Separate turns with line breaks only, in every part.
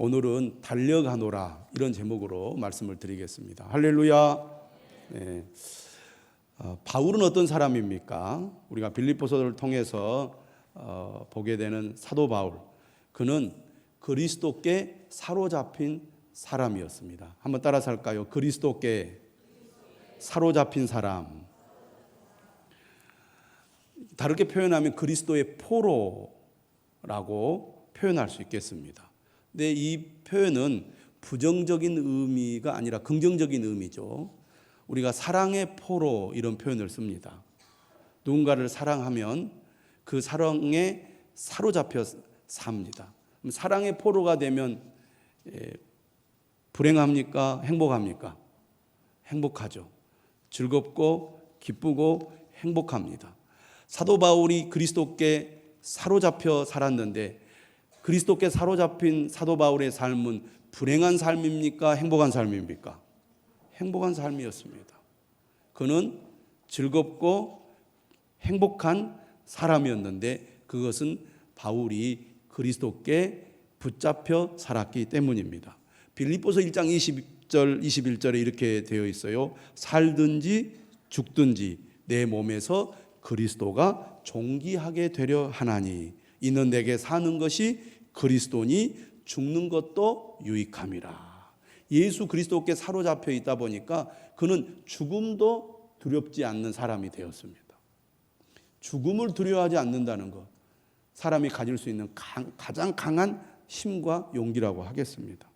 오늘은 달려가노라 이런 제목으로 말씀을 드리겠습니다. 할렐루야. 네. 바울은 어떤 사람입니까? 우리가 빌립보서를 통해서 보게 되는 사도 바울, 그는 그리스도께 사로잡힌 사람이었습니다. 한번 따라서 할까요? 그리스도께 사로잡힌 사람. 다르게 표현하면 그리스도의 포로라고 표현할 수 있겠습니다. 근데 이 표현은 부정적인 의미가 아니라 긍정적인 의미죠. 우리가 사랑의 포로 이런 표현을 씁니다. 누군가를 사랑하면 그 사랑에 사로잡혀 삽니다. 사랑의 포로가 되면 불행합니까? 행복합니까? 행복하죠. 즐겁고 기쁘고 행복합니다. 사도 바울이 그리스도께 사로잡혀 살았는데 그리스도께 사로잡힌 사도 바울의 삶은 불행한 삶입니까? 행복한 삶입니까? 행복한 삶이었습니다. 그는 즐겁고 행복한 사람이었는데 그것은 바울이 그리스도께 붙잡혀 살았기 때문입니다. 빌립보서 1장 20절 21절에 이렇게 되어 있어요. 살든지 죽든지 내 몸에서 그리스도가 존귀하게 되려 하나니 이는 내게 사는 것이 그리스도니 죽는 것도 유익함이라. 예수 그리스도께 사로잡혀 있다 보니까 그는 죽음도 두렵지 않는 사람이 되었습니다. 죽음을 두려워하지 않는다는 것, 사람이 가질 수 있는 가장 강한 힘과 용기라고 하겠습니다.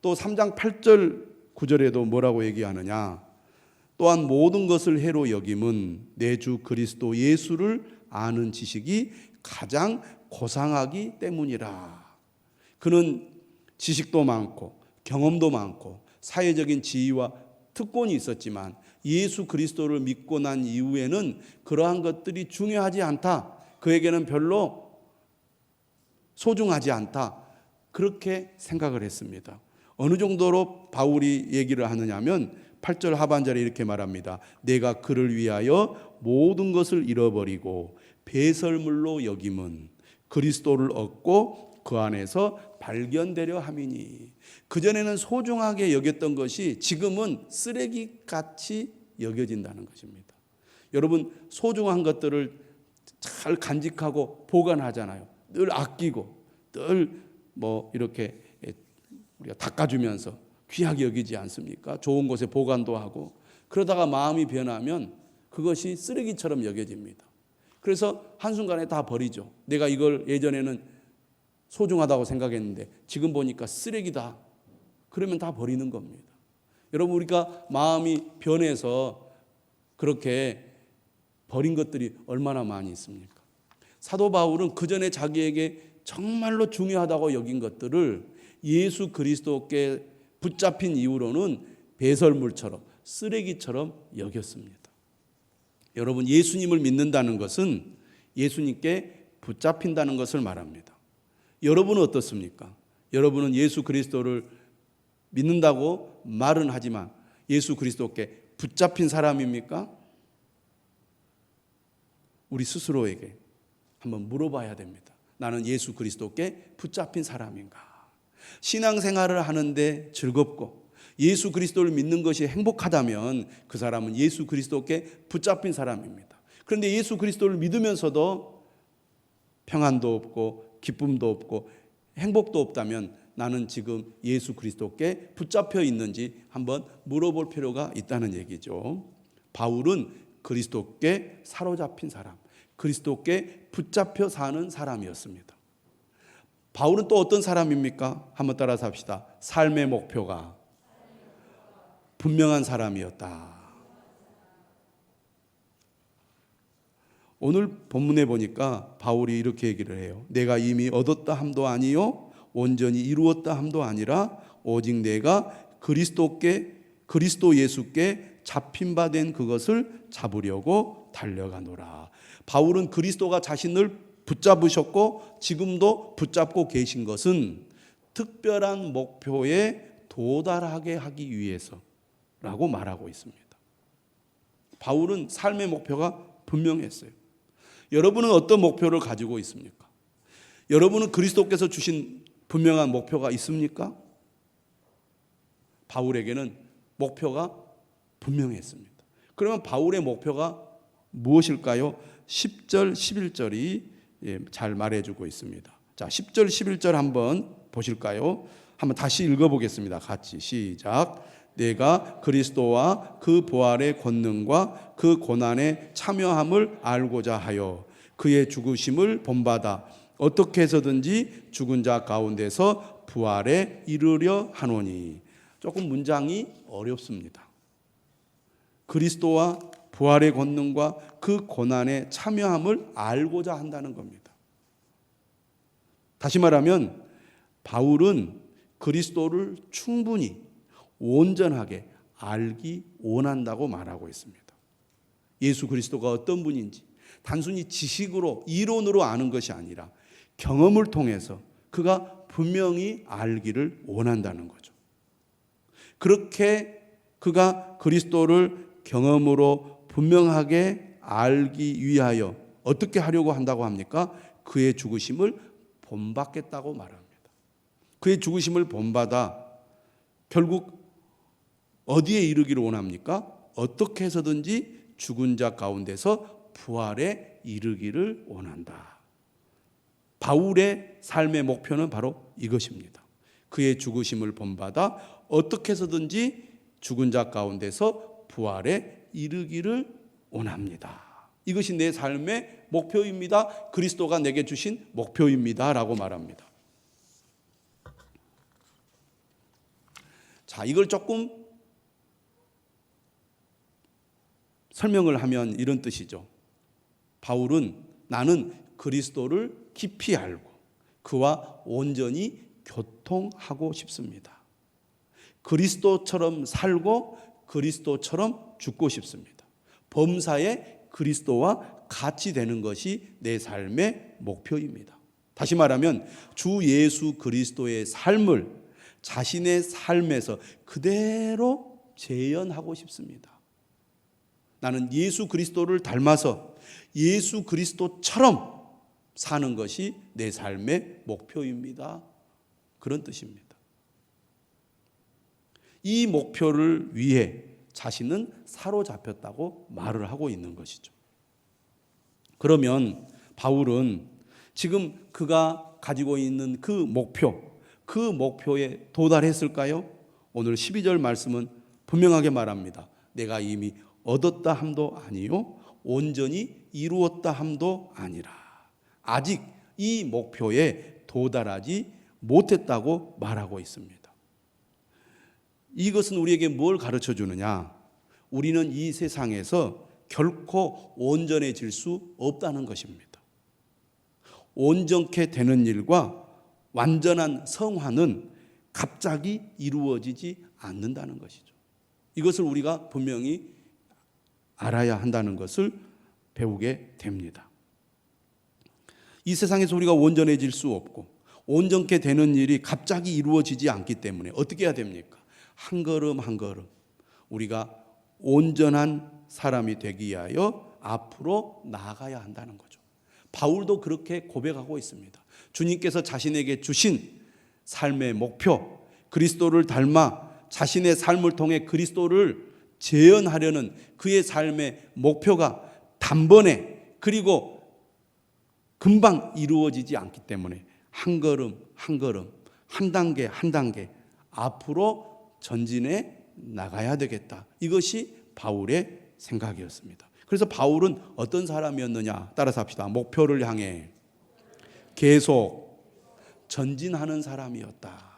또 3장 8절 9절에도 뭐라고 얘기하느냐? 또한 모든 것을 해로 여김은 내 주 그리스도 예수를 아는 지식이 가장 고상하기 때문이라. 그는 지식도 많고 경험도 많고 사회적인 지위와 특권이 있었지만 예수 그리스도를 믿고 난 이후에는 그러한 것들이 중요하지 않다. 그에게는 별로 소중하지 않다. 그렇게 생각을 했습니다. 어느 정도로 바울이 얘기를 하느냐면 8절 하반절에 이렇게 말합니다. 내가 그를 위하여 모든 것을 잃어버리고 배설물로 여김은 그리스도를 얻고 그 안에서 발견되려 함이니. 그전에는 소중하게 여겼던 것이 지금은 쓰레기같이 여겨진다는 것입니다. 여러분, 소중한 것들을 잘 간직하고 보관하잖아요. 늘 아끼고 늘 이렇게 우리가 닦아주면서 귀하게 여기지 않습니까? 좋은 곳에 보관도 하고. 그러다가 마음이 변하면 그것이 쓰레기처럼 여겨집니다. 그래서 한순간에 다 버리죠. 내가 이걸 예전에는 소중하다고 생각했는데 지금 보니까 쓰레기다. 그러면 다 버리는 겁니다. 여러분, 우리가 마음이 변해서 그렇게 버린 것들이 얼마나 많이 있습니까? 사도 바울은 그전에 자기에게 정말로 중요하다고 여긴 것들을 예수 그리스도께 붙잡힌 이후로는 배설물처럼 쓰레기처럼 여겼습니다. 여러분, 예수님을 믿는다는 것은 예수님께 붙잡힌다는 것을 말합니다. 여러분은 어떻습니까? 여러분은 예수 그리스도를 믿는다고 말은 하지만 예수 그리스도께 붙잡힌 사람입니까? 우리 스스로에게 한번 물어봐야 됩니다. 나는 예수 그리스도께 붙잡힌 사람인가? 신앙생활을 하는데 즐겁고 예수 그리스도를 믿는 것이 행복하다면 그 사람은 예수 그리스도께 붙잡힌 사람입니다. 그런데 예수 그리스도를 믿으면서도 평안도 없고 기쁨도 없고 행복도 없다면 나는 지금 예수 그리스도께 붙잡혀 있는지 한번 물어볼 필요가 있다는 얘기죠. 바울은 그리스도께 사로잡힌 사람, 그리스도께 붙잡혀 사는 사람이었습니다. 바울은 또 어떤 사람입니까? 한번 따라서 합시다. 삶의 목표가 분명한 사람이었다. 오늘 본문에 보니까 바울이 이렇게 얘기를 해요. 내가 이미 얻었다 함도 아니요 온전히 이루었다 함도 아니라 오직 내가 그리스도 예수께 잡힌 바 된 그것을 잡으려고 달려가노라. 바울은 그리스도가 자신을 붙잡으셨고 지금도 붙잡고 계신 것은 특별한 목표에 도달하게 하기 위해서라고 말하고 있습니다. 바울은 삶의 목표가 분명했어요. 여러분은 어떤 목표를 가지고 있습니까? 여러분은 그리스도께서 주신 분명한 목표가 있습니까? 바울에게는 목표가 분명했습니다. 그러면 바울의 목표가 무엇일까요? 10절, 11절이 잘 말해주고 있습니다. 자, 10절, 11절 한번 보실까요? 한번 다시 읽어보겠습니다. 같이 시작. 내가 그리스도와 그 부활의 권능과 그 고난에 참여함을 알고자 하여 그의 죽으심을 본받아 어떻게 해서든지 죽은 자 가운데서 부활에 이르려 하노니. 조금 문장이 어렵습니다. 그리스도와 부활의 권능과 그 고난에 참여함을 알고자 한다는 겁니다. 다시 말하면 바울은 그리스도를 충분히 온전하게 알기 원한다고 말하고 있습니다. 예수 그리스도가 어떤 분인지 단순히 지식으로 이론으로 아는 것이 아니라 경험을 통해서 그가 분명히 알기를 원한다는 거죠. 그렇게 그가 그리스도를 경험으로 분명하게 알기 위하여 어떻게 하려고 한다고 합니까? 그의 죽으심을 본받겠다고 말합니다. 그의 죽으심을 본받아 결국 어디에 이르기를 원합니까? 어떻게 해서든지 죽은 자 가운데서 부활에 이르기를 원한다. 바울의 삶의 목표는 바로 이것입니다. 그의 죽으심을 본받아 어떻게 해서든지 죽은 자 가운데서 부활에 이르기를 원합니다. 이것이 내 삶의 목표입니다. 그리스도가 내게 주신 목표입니다. 라고 말합니다. 자, 이걸 조금 설명을 하면 이런 뜻이죠. 바울은 나는 그리스도를 깊이 알고 그와 온전히 교통하고 싶습니다. 그리스도처럼 살고 그리스도처럼 죽고 싶습니다. 범사에 그리스도와 같이 되는 것이 내 삶의 목표입니다. 다시 말하면 주 예수 그리스도의 삶을 자신의 삶에서 그대로 재현하고 싶습니다. 나는 예수 그리스도를 닮아서 예수 그리스도처럼 사는 것이 내 삶의 목표입니다. 그런 뜻입니다. 이 목표를 위해 자신은 사로잡혔다고 말을 하고 있는 것이죠. 그러면 바울은 지금 그가 가지고 있는 그 목표에 도달했을까요? 오늘 12절 말씀은 분명하게 말합니다. 내가 이미 얻었다 함도 아니요 온전히 이루었다 함도 아니라 아직 이 목표에 도달하지 못했다고 말하고 있습니다. 이것은 우리에게 뭘 가르쳐 주느냐? 우리는 이 세상에서 결코 온전해질 수 없다는 것입니다. 온전케 되는 일과 완전한 성화는 갑자기 이루어지지 않는다는 것이죠. 이것을 우리가 분명히 알아야 한다는 것을 배우게 됩니다. 이 세상에서 우리가 온전해질 수 없고 온전케 되는 일이 갑자기 이루어지지 않기 때문에 어떻게 해야 됩니까? 한 걸음 한 걸음 우리가 온전한 사람이 되기 위하여 앞으로 나아가야 한다는 거죠. 바울도 그렇게 고백하고 있습니다. 주님께서 자신에게 주신 삶의 목표, 그리스도를 닮아 자신의 삶을 통해 그리스도를 재현하려는 그의 삶의 목표가 단번에 그리고 금방 이루어지지 않기 때문에 한 걸음 한 걸음 한 단계 한 단계 앞으로 전진해 나가야 되겠다. 이것이 바울의 생각이었습니다. 그래서 바울은 어떤 사람이었느냐? 따라서 합시다. 목표를 향해 계속 전진하는 사람이었다.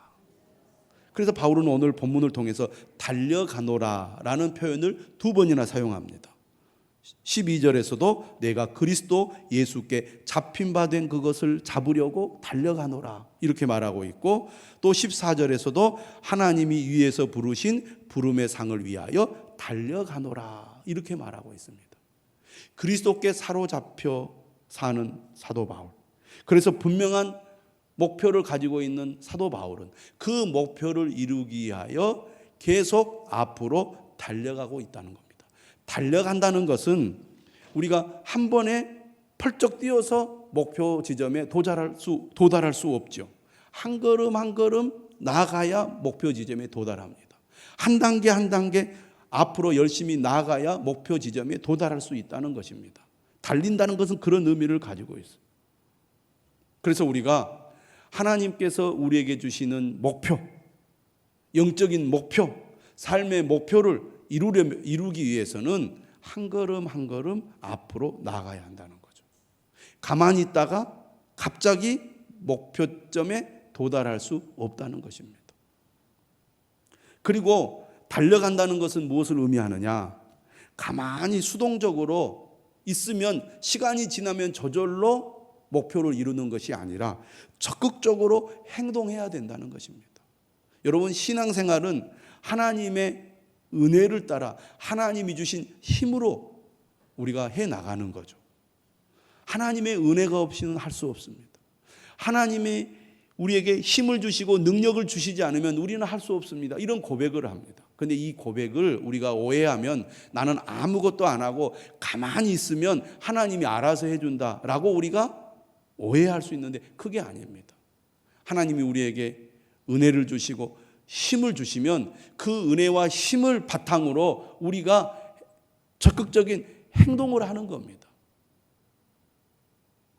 그래서 바울은 오늘 본문을 통해서 달려가노라라는 표현을 2번이나 사용합니다. 12절에서도 내가 그리스도 예수께 잡힌 바 된 그것을 잡으려고 달려가노라 이렇게 말하고 있고, 또 14절에서도 하나님이 위에서 부르신 부름의 상을 위하여 달려가노라 이렇게 말하고 있습니다. 그리스도께 사로잡혀 사는 사도 바울, 그래서 분명한 목표를 가지고 있는 사도 바울은 그 목표를 이루기 위하여 계속 앞으로 달려가고 있다는 겁니다. 달려간다는 것은 우리가 한 번에 펄쩍 뛰어서 목표 지점에 도달할 수 없죠. 한 걸음 한 걸음 나아가야 목표 지점에 도달합니다. 한 단계 한 단계 앞으로 열심히 나아가야 목표 지점에 도달할 수 있다는 것입니다. 달린다는 것은 그런 의미를 가지고 있어요. 그래서 우리가 하나님께서 우리에게 주시는 목표, 영적인 목표, 삶의 목표를 이루기 위해서는 한 걸음 한 걸음 앞으로 나아가야 한다는 거죠. 가만히 있다가 갑자기 목표점에 도달할 수 없다는 것입니다. 그리고 달려간다는 것은 무엇을 의미하느냐? 가만히 수동적으로 있으면 시간이 지나면 저절로 목표를 이루는 것이 아니라 적극적으로 행동해야 된다는 것입니다. 여러분, 신앙생활은 하나님의 은혜를 따라 하나님이 주신 힘으로 우리가 해나가는 거죠. 하나님의 은혜가 없이는 할 수 없습니다. 하나님이 우리에게 힘을 주시고 능력을 주시지 않으면 우리는 할 수 없습니다. 이런 고백을 합니다. 그런데 이 고백을 우리가 오해하면 나는 아무것도 안 하고 가만히 있으면 하나님이 알아서 해준다라고 우리가 오해할 수 있는데 그게 아닙니다. 하나님이 우리에게 은혜를 주시고 힘을 주시면 그 은혜와 힘을 바탕으로 우리가 적극적인 행동을 하는 겁니다.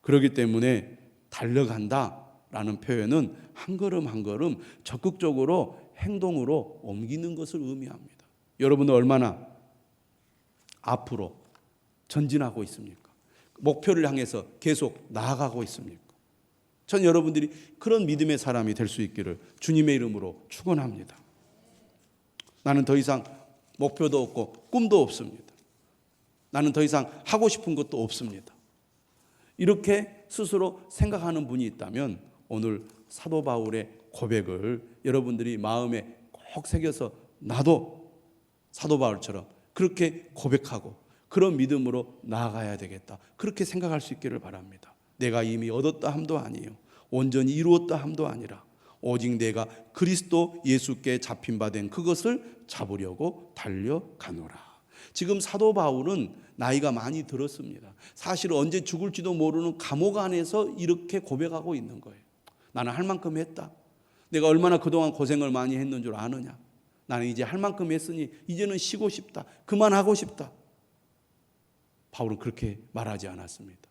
그렇기 때문에 달려간다라는 표현은 한 걸음 한 걸음 적극적으로 행동으로 옮기는 것을 의미합니다. 여러분은 얼마나 앞으로 전진하고 있습니까? 목표를 향해서 계속 나아가고 있습니까? 전 여러분들이 그런 믿음의 사람이 될 수 있기를 주님의 이름으로 축원합니다. 나는 더 이상 목표도 없고 꿈도 없습니다. 나는 더 이상 하고 싶은 것도 없습니다. 이렇게 스스로 생각하는 분이 있다면 오늘 사도 바울의 고백을 여러분들이 마음에 꼭 새겨서 나도 사도 바울처럼 그렇게 고백하고 그런 믿음으로 나아가야 되겠다. 그렇게 생각할 수 있기를 바랍니다. 내가 이미 얻었다 함도 아니에요. 온전히 이루었다 함도 아니라 오직 내가 그리스도 예수께 잡힌 바 된 그것을 잡으려고 달려가노라. 지금 사도 바울은 나이가 많이 들었습니다. 사실 언제 죽을지도 모르는 감옥 안에서 이렇게 고백하고 있는 거예요. 나는 할 만큼 했다. 내가 얼마나 그동안 고생을 많이 했는 줄 아느냐. 나는 이제 할 만큼 했으니 이제는 쉬고 싶다. 그만하고 싶다. 바울은 그렇게 말하지 않았습니다.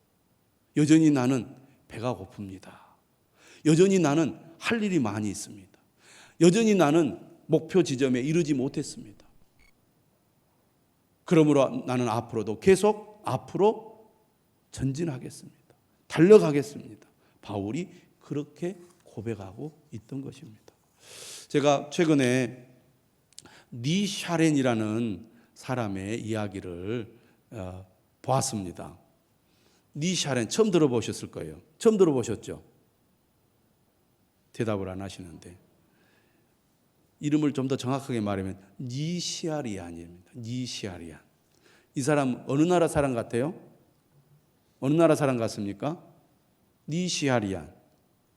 여전히 나는 배가 고픕니다. 여전히 나는 할 일이 많이 있습니다. 여전히 나는 목표 지점에 이르지 못했습니다. 그러므로 나는 앞으로도 계속 앞으로 전진하겠습니다. 달려가겠습니다. 바울이 그렇게 고백하고 있던 것입니다. 제가 최근에 니샤렌이라는 사람의 이야기를 보았습니다. 니샤렌 처음 들어보셨을 거예요. 처음 들어보셨죠? 대답을 안 하시는데 이름을 좀 더 정확하게 말하면 니시아리안입니다. 니시아리안. 이 사람 어느 나라 사람 같아요? 어느 나라 사람 같습니까? 니시아리안.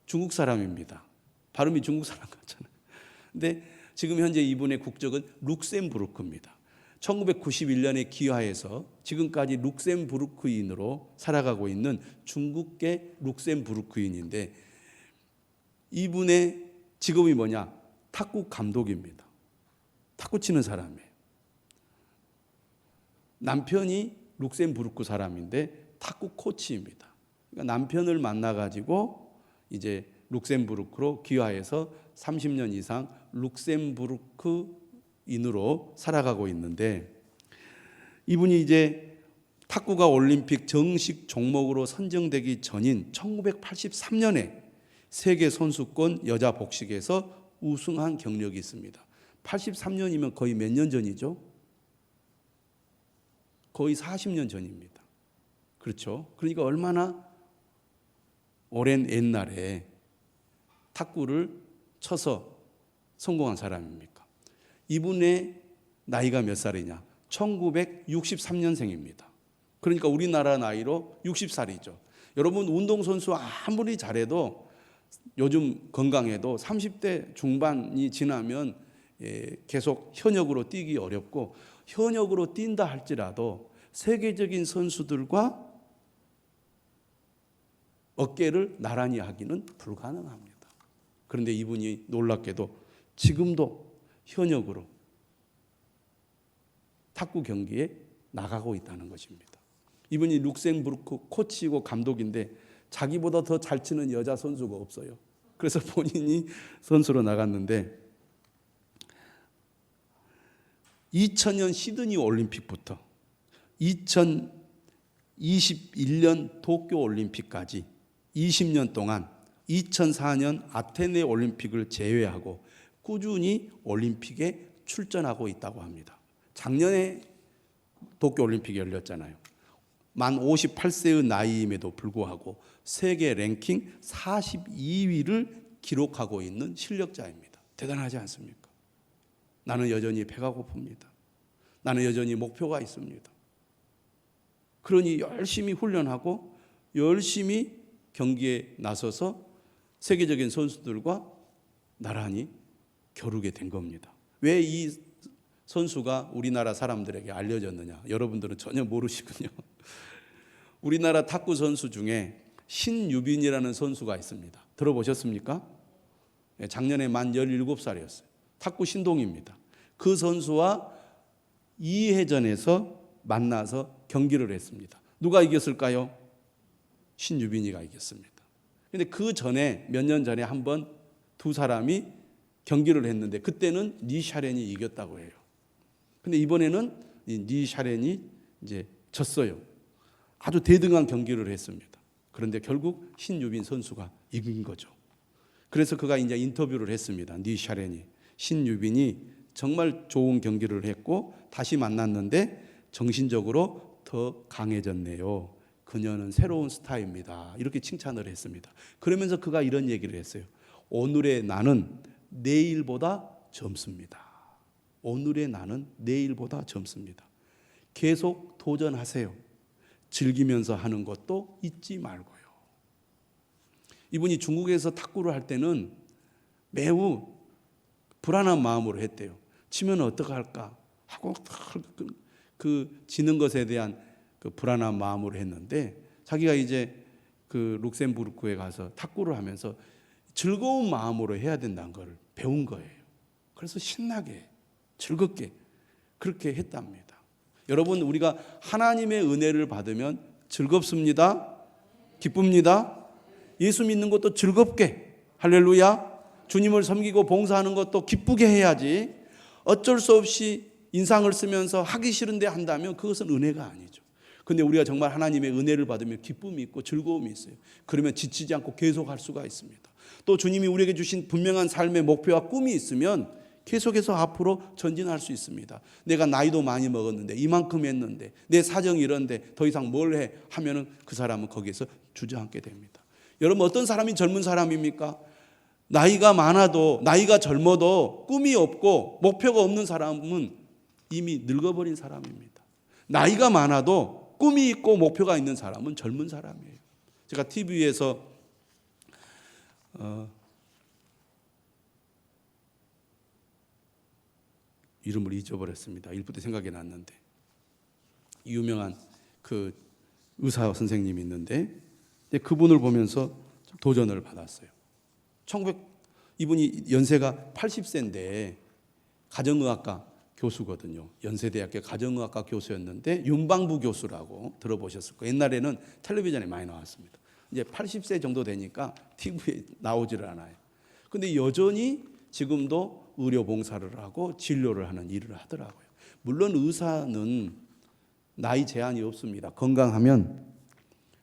중국 사람입니다. 발음이 중국 사람 같잖아요. 근데 지금 현재 이분의 국적은 룩셈부르크입니다. 1991년에 귀화해서 지금까지 룩셈부르크인으로 살아가고 있는 중국계 룩셈부르크인인데 이분의 직업이 뭐냐? 탁구 감독입니다. 탁구 치는 사람이에요. 남편이 룩셈부르크 사람인데 탁구 코치입니다. 그러니까 남편을 만나가지고 이제 룩셈부르크로 귀화해서 30년 이상 룩셈부르크인으로 살아가고 있는데 이분이 이제 탁구가 올림픽 정식 종목으로 선정되기 전인 1983년에 세계 선수권 여자 복식에서 우승한 경력이 있습니다. 83년이면 거의 몇 년 전이죠? 거의 40년 전입니다. 그렇죠? 그러니까 얼마나 오랜 옛날에 탁구를 쳐서 성공한 사람입니까? 이분의 나이가 몇 살이냐? 1963년생입니다. 그러니까 우리나라 나이로 60살이죠. 여러분 운동선수 아무리 잘해도 요즘 건강해도 30대 중반이 지나면 계속 현역으로 뛰기 어렵고 현역으로 뛴다 할지라도 세계적인 선수들과 어깨를 나란히 하기는 불가능합니다. 그런데 이분이 놀랍게도 지금도 현역으로 탁구 경기에 나가고 있다는 것입니다. 이분이 룩셈부르크 코치이고 감독인데 자기보다 더 잘 치는 여자 선수가 없어요. 그래서 본인이 선수로 나갔는데 2000년 시드니 올림픽부터 2021년 도쿄 올림픽까지 20년 동안 2004년 아테네 올림픽을 제외하고 꾸준히 올림픽에 출전하고 있다고 합니다. 작년에 도쿄 올림픽이 열렸잖아요. 만 58세의 나이임에도 불구하고 세계 랭킹 42위를 기록하고 있는 실력자입니다. 대단하지 않습니까? 나는 여전히 배가 고픕니다. 나는 여전히 목표가 있습니다. 그러니 열심히 훈련하고 열심히 경기에 나서서 세계적인 선수들과 나란히 겨루게 된 겁니다. 왜 이 선수가 우리나라 사람들에게 알려졌느냐? 여러분들은 전혀 모르시군요. 우리나라 탁구 선수 중에 신유빈이라는 선수가 있습니다. 들어보셨습니까? 작년에 만 17살이었어요. 탁구 신동입니다. 그 선수와 2회전에서 만나서 경기를 했습니다. 누가 이겼을까요? 신유빈이가 이겼습니다. 그런데 그 전에 몇 년 전에 한번 두 사람이 경기를 했는데 그때는 니 샤렌이 이겼다고 해요. 근데 이번에는 니 샤렌이 이제 졌어요. 아주 대등한 경기를 했습니다. 그런데 결국 신유빈 선수가 이긴 거죠. 그래서 그가 이제 인터뷰를 했습니다. 니 샤렌이 신유빈이 정말 좋은 경기를 했고 다시 만났는데 정신적으로 더 강해졌네요. 그녀는 새로운 스타입니다. 이렇게 칭찬을 했습니다. 그러면서 그가 이런 얘기를 했어요. 오늘의 나는 내일보다 젊습니다. 오늘의 나는 내일보다 젊습니다. 계속 도전하세요. 즐기면서 하는 것도 잊지 말고요. 이분이 중국에서 탁구를 할 때는 매우 불안한 마음으로 했대요. 치면 어떡할까 하고 그 지는 것에 대한 그 불안한 마음으로 했는데 자기가 이제 그 룩셈부르크에 가서 탁구를 하면서 즐거운 마음으로 해야 된다는 걸 배운 거예요. 그래서 신나게 즐겁게 그렇게 했답니다. 여러분, 우리가 하나님의 은혜를 받으면 즐겁습니다. 기쁩니다. 예수 믿는 것도 즐겁게, 할렐루야, 주님을 섬기고 봉사하는 것도 기쁘게 해야지. 어쩔 수 없이 인상을 쓰면서 하기 싫은데 한다면 그것은 은혜가 아니죠. 근데 우리가 정말 하나님의 은혜를 받으면 기쁨이 있고 즐거움이 있어요. 그러면 지치지 않고 계속할 수가 있습니다. 또 주님이 우리에게 주신 분명한 삶의 목표와 꿈이 있으면 계속해서 앞으로 전진할 수 있습니다. 내가 나이도 많이 먹었는데 이만큼 했는데 내 사정이 이런데 더 이상 뭘 해 하면은 그 사람은 거기에서 주저앉게 됩니다. 여러분, 어떤 사람이 젊은 사람입니까? 나이가 많아도 나이가 젊어도 꿈이 없고 목표가 없는 사람은 이미 늙어버린 사람입니다. 나이가 많아도 꿈이 있고 목표가 있는 사람은 젊은 사람이에요. 제가 TV에서 이름을 잊어버렸습니다. 일부터 생각이 났는데 유명한 그 의사 선생님이 있는데 그분을 보면서 도전을 받았어요. 이분이 연세가 80세인데 가정의학과 교수거든요. 연세대학교 가정의학과 교수였는데 윤방부 교수라고 들어보셨을 거예요. 옛날에는 텔레비전에 많이 나왔습니다. 이제 80세 정도 되니까 TV에 나오지를 않아요. 근데 여전히 지금도 의료 봉사를 하고 진료를 하는 일을 하더라고요. 물론 의사는 나이 제한이 없습니다. 건강하면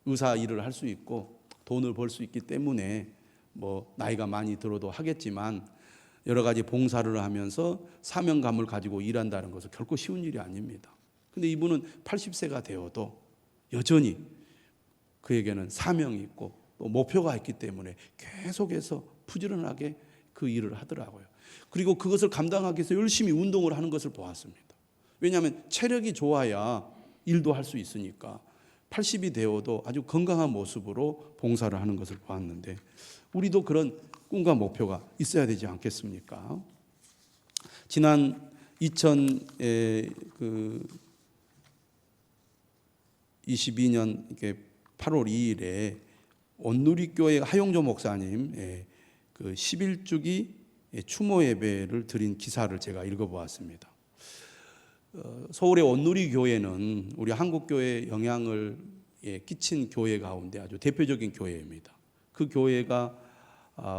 의사 일을 할 수 있고 돈을 벌 수 있기 때문에 뭐 나이가 많이 들어도 하겠지만 여러 가지 봉사를 하면서 사명감을 가지고 일한다는 것은 결코 쉬운 일이 아닙니다. 근데 이분은 80세가 되어도 여전히 그에게는 사명이 있고 또 목표가 있기 때문에 계속해서 부지런하게 그 일을 하더라고요. 그리고 그것을 감당하기 위해서 열심히 운동을 하는 것을 보았습니다. 왜냐하면 체력이 좋아야 일도 할 수 있으니까 80이 되어도 아주 건강한 모습으로 봉사를 하는 것을 보았는데 우리도 그런 꿈과 목표가 있어야 되지 않겠습니까? 지난 2022년 8월 2일에 온누리교회 하용조 목사님 그 11주기 추모 예배를 드린 기사를 제가 읽어보았습니다. 서울의 온누리 교회는 우리 한국 교회에 영향을 끼친 교회 가운데 아주 대표적인 교회입니다. 그 교회가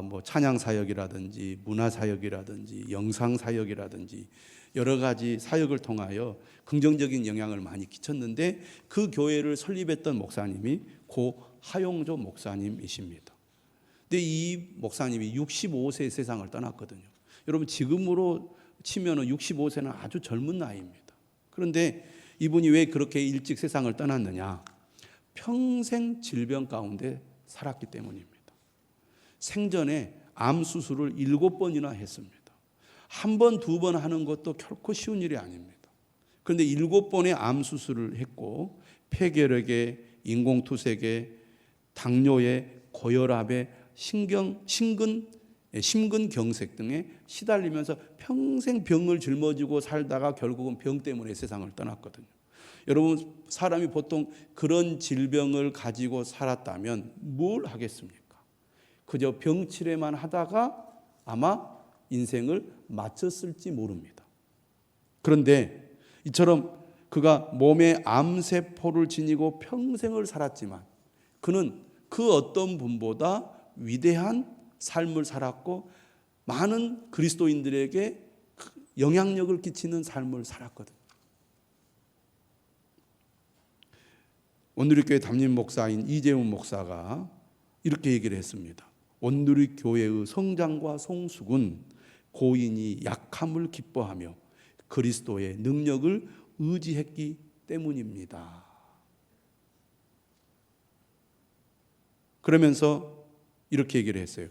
뭐 찬양 사역이라든지 문화 사역이라든지 영상 사역이라든지 여러 가지 사역을 통하여 긍정적인 영향을 많이 끼쳤는데, 그 교회를 설립했던 목사님이 고 하용조 목사님이십니다. 근데 이 목사님이 65세에 세상을 떠났거든요. 여러분, 지금으로 치면은 65세는 아주 젊은 나이입니다. 그런데 이분이 왜 그렇게 일찍 세상을 떠났느냐? 평생 질병 가운데 살았기 때문입니다. 생전에 암 수술을 7번이나 했습니다. 한 번, 두 번 하는 것도 결코 쉬운 일이 아닙니다. 그런데 7번의 암 수술을 했고, 폐결핵에, 인공투색에, 당뇨에, 고혈압에, 심근경색 등에 시달리면서 평생 병을 짊어지고 살다가 결국은 병 때문에 세상을 떠났거든요. 여러분, 사람이 보통 그런 질병을 가지고 살았다면 뭘 하겠습니까? 그저 병치레만 하다가 아마 인생을 마쳤을지 모릅니다. 그런데 이처럼 그가 몸에 암세포를 지니고 평생을 살았지만 그는 그 어떤 분보다 위대한 삶을 살았고 많은 그리스도인들에게 영향력을 끼치는 삶을 살았거든요. 온누리교회 담임 목사인 이재훈 목사가 이렇게 얘기를 했습니다. 온누리교회의 성장과 성숙은 고인이 약함을 기뻐하며 그리스도의 능력을 의지했기 때문입니다. 그러면서 이렇게 얘기를 했어요.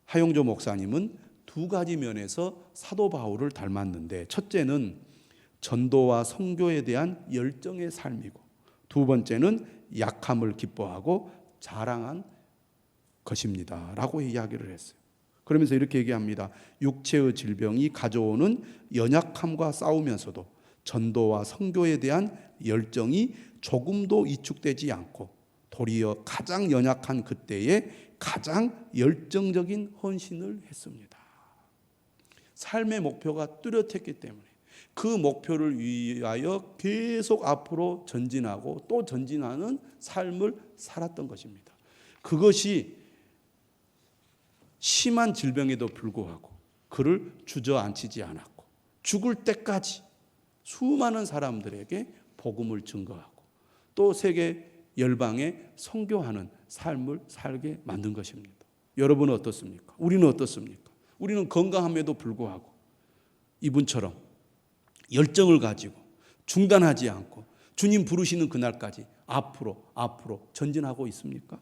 하용조 목사님은 두 가지 면에서 사도 바울을 닮았는데, 첫째는 전도와 선교에 대한 열정의 삶이고, 두 번째는 약함을 기뻐하고 자랑한 것입니다 라고 이야기를 했어요. 그러면서 이렇게 얘기합니다. 육체의 질병이 가져오는 연약함과 싸우면서도 전도와 선교에 대한 열정이 조금도 위축되지 않고 도리어 가장 연약한 그때에 가장 열정적인 헌신을 했습니다. 삶의 목표가 뚜렷했기 때문에 그 목표를 위하여 계속 앞으로 전진하고 또 전진하는 삶을 살았던 것입니다. 그것이 심한 질병에도 불구하고 그를 주저앉히지 않았고 죽을 때까지 수많은 사람들에게 복음을 증거하고 또 세계 열방에 선교하는 삶을 살게 만든 것입니다. 여러분은 어떻습니까? 우리는 어떻습니까? 우리는 건강함에도 불구하고 이분처럼 열정을 가지고 중단하지 않고 주님 부르시는 그날까지 앞으로 전진하고 있습니까?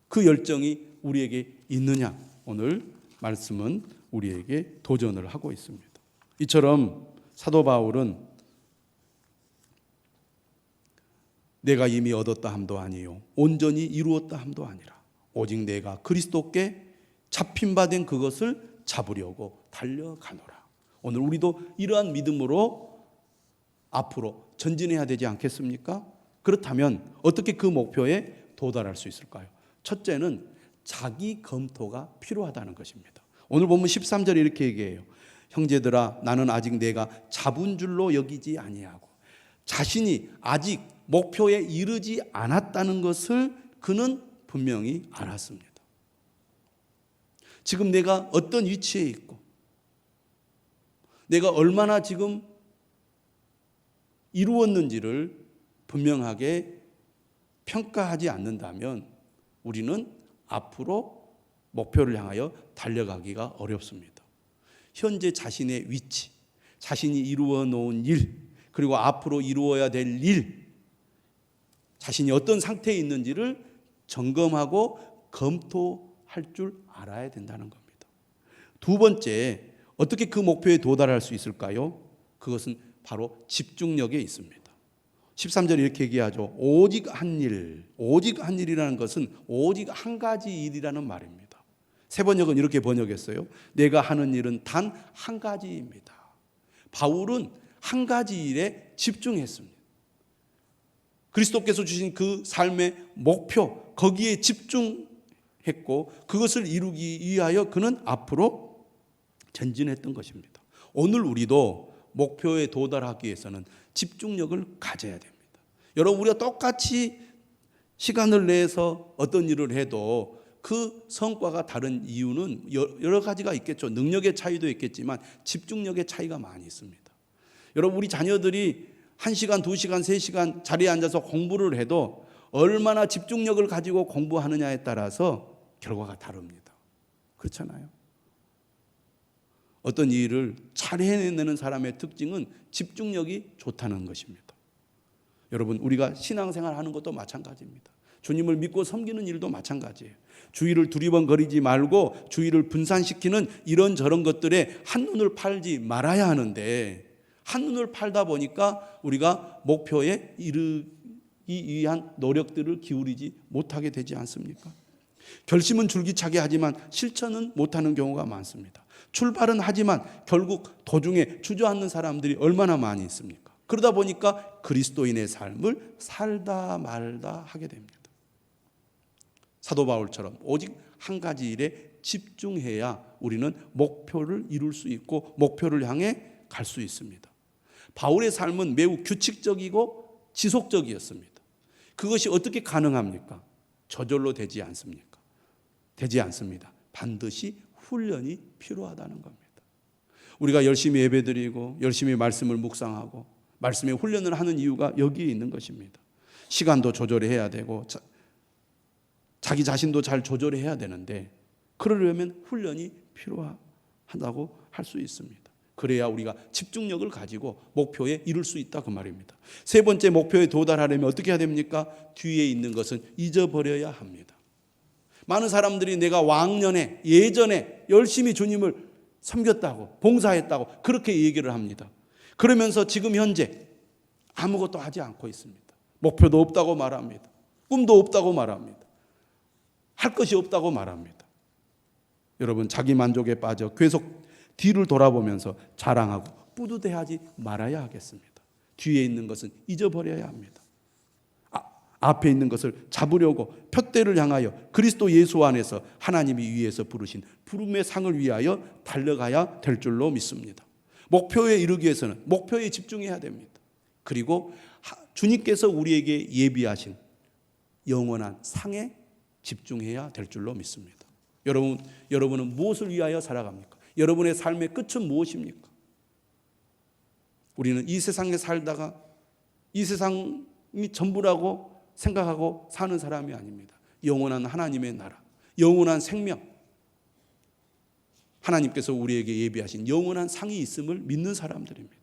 그 열정이 우리에게 있느냐? 오늘 말씀은 우리에게 도전을 하고 있습니다. 이처럼 사도 바울은 내가 이미 얻었다 함도 아니요 온전히 이루었다 함도 아니라 오직 내가 그리스도께 잡힌 바 된 그것을 잡으려고 달려가노라. 오늘 우리도 이러한 믿음으로 앞으로 전진해야 되지 않겠습니까? 그렇다면 어떻게 그 목표에 도달할 수 있을까요? 첫째는 자기 검토가 필요하다는 것입니다. 오늘 보면 13절에 이렇게 얘기해요. 형제들아, 나는 아직 내가 잡은 줄로 여기지 아니하고 자신이 아직 목표에 이르지 않았다는 것을 그는 분명히 알았습니다. 지금 내가 어떤 위치에 있고 내가 얼마나 지금 이루었는지를 분명하게 평가하지 않는다면 우리는 앞으로 목표를 향하여 달려가기가 어렵습니다. 현재 자신의 위치, 자신이 이루어 놓은 일, 그리고 앞으로 이루어야 될 일, 자신이 어떤 상태에 있는지를 점검하고 검토할 줄 알아야 된다는 겁니다. 두 번째, 어떻게 그 목표에 도달할 수 있을까요? 그것은 바로 집중력에 있습니다. 13절에 이렇게 얘기하죠. 오직 한 일, 오직 한 일이라는 것은 오직 한 가지 일이라는 말입니다. 새 번역은 이렇게 번역했어요. 내가 하는 일은 단 한 가지입니다. 바울은 한 가지 일에 집중했습니다. 그리스도께서 주신 그 삶의 목표, 거기에 집중했던 했고 그것을 이루기 위하여 그는 앞으로 전진했던 것입니다. 오늘 우리도 목표에 도달하기 위해서는 집중력을 가져야 됩니다. 여러분, 우리가 똑같이 시간을 내서 어떤 일을 해도 그 성과가 다른 이유는 여러 가지가 있겠죠. 능력의 차이도 있겠지만 집중력의 차이가 많이 있습니다. 여러분, 우리 자녀들이 1시간, 2시간, 3시간 자리에 앉아서 공부를 해도 얼마나 집중력을 가지고 공부하느냐에 따라서 결과가 다릅니다. 그렇잖아요. 어떤 일을 잘 해내는 사람의 특징은 집중력이 좋다는 것입니다. 여러분, 우리가 신앙생활 하는 것도 마찬가지입니다. 주님을 믿고 섬기는 일도 마찬가지예요. 주의를 두리번거리지 말고 주의를 분산시키는 이런저런 것들에 한눈을 팔지 말아야 하는데, 한눈을 팔다 보니까 우리가 목표에 이르기 위한 노력들을 기울이지 못하게 되지 않습니까? 결심은 줄기차게 하지만 실천은 못하는 경우가 많습니다. 출발은 하지만 결국 도중에 주저앉는 사람들이 얼마나 많이 있습니까? 그러다 보니까 그리스도인의 삶을 살다 말다 하게 됩니다. 사도 바울처럼 오직 한 가지 일에 집중해야 우리는 목표를 이룰 수 있고 목표를 향해 갈 수 있습니다. 바울의 삶은 매우 규칙적이고 지속적이었습니다. 그것이 어떻게 가능합니까? 저절로 되지 않습니까? 되지 않습니다. 반드시 훈련이 필요하다는 겁니다. 우리가 열심히 예배드리고 열심히 말씀을 묵상하고 말씀에 훈련을 하는 이유가 여기에 있는 것입니다. 시간도 조절해야 되고 자기 자신도 잘 조절해야 되는데 그러려면 훈련이 필요하다고 할 수 있습니다. 그래야 우리가 집중력을 가지고 목표에 이룰 수 있다 그 말입니다. 세 번째, 목표에 도달하려면 어떻게 해야 됩니까? 뒤에 있는 것은 잊어버려야 합니다. 많은 사람들이 내가 왕년에 예전에 열심히 주님을 섬겼다고 봉사했다고 그렇게 얘기를 합니다. 그러면서 지금 현재 아무것도 하지 않고 있습니다. 목표도 없다고 말합니다. 꿈도 없다고 말합니다. 할 것이 없다고 말합니다. 여러분, 자기 만족에 빠져 계속 뒤를 돌아보면서 자랑하고 뿌듯해하지 말아야 하겠습니다. 뒤에 있는 것은 잊어버려야 합니다. 앞에 있는 것을 잡으려고 표대를 향하여 그리스도 예수 안에서 하나님이 위에서 부르신 부름의 상을 위하여 달려가야 될 줄로 믿습니다. 목표에 이르기 위해서는 목표에 집중해야 됩니다. 그리고 주님께서 우리에게 예비하신 영원한 상에 집중해야 될 줄로 믿습니다. 여러분은 무엇을 위하여 살아갑니까? 여러분의 삶의 끝은 무엇입니까? 우리는 이 세상에 살다가 이 세상이 전부라고 생각하고 사는 사람이 아닙니다. 영원한 하나님의 나라, 영원한 생명, 하나님께서 우리에게 예비하신 영원한 상이 있음을 믿는 사람들입니다.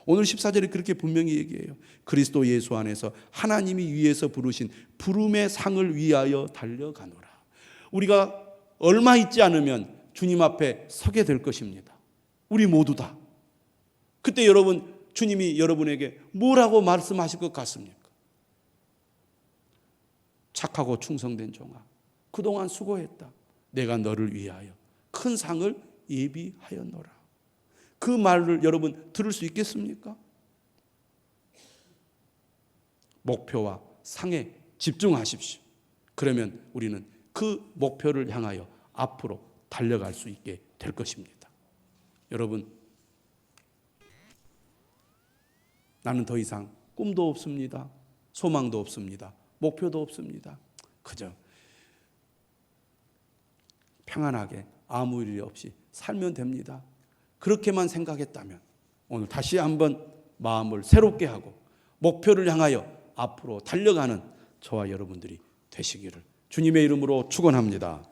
오늘 14절에 그렇게 분명히 얘기해요. 그리스도 예수 안에서 하나님이 위에서 부르신 부름의 상을 위하여 달려가노라. 우리가 얼마 있지 않으면 주님 앞에 서게 될 것입니다. 우리 모두 다. 그때 여러분, 주님이 여러분에게 뭐라고 말씀하실 것 같습니까? 착하고 충성된 종아, 그동안 수고했다. 내가 너를 위하여 큰 상을 예비하였노라. 그 말을 여러분 들을 수 있겠습니까? 목표와 상에 집중하십시오. 그러면 우리는 그 목표를 향하여 앞으로 달려갈 수 있게 될 것입니다. 여러분, 나는 더 이상 꿈도 없습니다. 소망도 없습니다. 목표도 없습니다. 그저 평안하게 아무 일 없이 살면 됩니다. 그렇게만 생각했다면 오늘 다시 한번 마음을 새롭게 하고 목표를 향하여 앞으로 달려가는 저와 여러분들이 되시기를 주님의 이름으로 축원합니다.